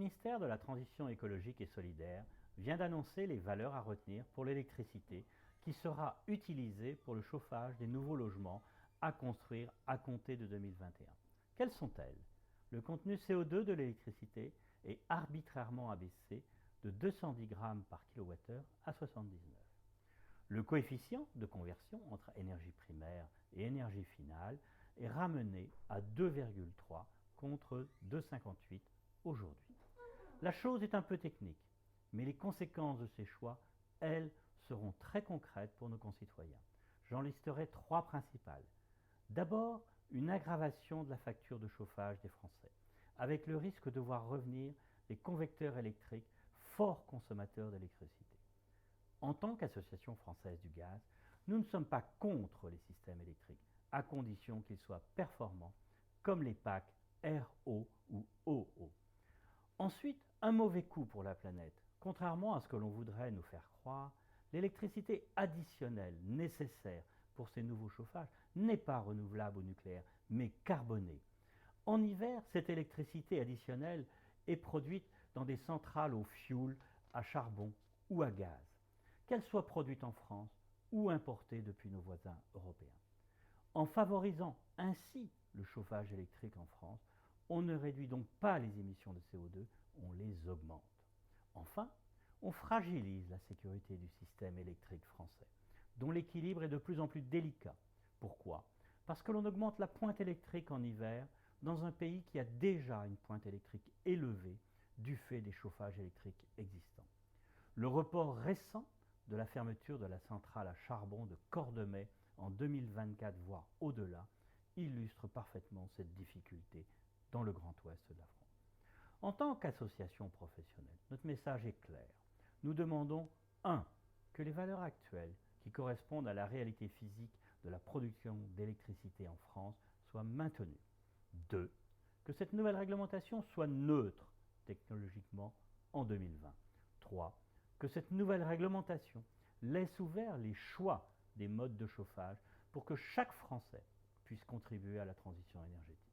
ministère de la Transition écologique et solidaire vient d'annoncer les valeurs à retenir pour l'électricité qui sera utilisée pour le chauffage des nouveaux logements à construire à compter de 2021. Quelles sont-elles? Le contenu CO2 de l'électricité est arbitrairement abaissé de 210 grammes par kWh à 79. Le coefficient de conversion entre énergie primaire et énergie finale est ramené à 2,3 contre 2,58 aujourd'hui. La chose est un peu technique, mais les conséquences de ces choix, elles, seront très concrètes pour nos concitoyens. J'en listerai trois principales. D'abord, une aggravation de la facture de chauffage des Français, avec le risque de voir revenir les convecteurs électriques forts consommateurs d'électricité. En tant qu'Association française du gaz, nous ne sommes pas contre les systèmes électriques, à condition qu'ils soient performants, comme les packs RO ou OO. Ensuite, un mauvais coup pour la planète. Contrairement à ce que l'on voudrait nous faire croire, l'électricité additionnelle nécessaire pour ces nouveaux chauffages n'est pas renouvelable au nucléaire, mais carbonée. En hiver, cette électricité additionnelle est produite dans des centrales au fioul, à charbon ou à gaz, qu'elle soit produite en France ou importée depuis nos voisins européens. En favorisant ainsi le chauffage électrique en France, on ne réduit donc pas les émissions de CO2, on les augmente. Enfin, on fragilise la sécurité du système électrique français, dont l'équilibre est de plus en plus délicat. Pourquoi? Parce que l'on augmente la pointe électrique en hiver dans un pays qui a déjà une pointe électrique élevée du fait des chauffages électriques existants. Le report récent de la fermeture de la centrale à charbon de Cordemais en 2024, voire au-delà, illustre parfaitement cette difficulté dans le Grand Ouest de la France. En tant qu'association professionnelle, notre message est clair. Nous demandons 1. Que les valeurs actuelles qui correspondent à la réalité physique de la production d'électricité en France soient maintenues. 2. Que cette nouvelle réglementation soit neutre technologiquement en 2020. 3. Que cette nouvelle réglementation laisse ouverts les choix des modes de chauffage pour que chaque Français puisse contribuer à la transition énergétique.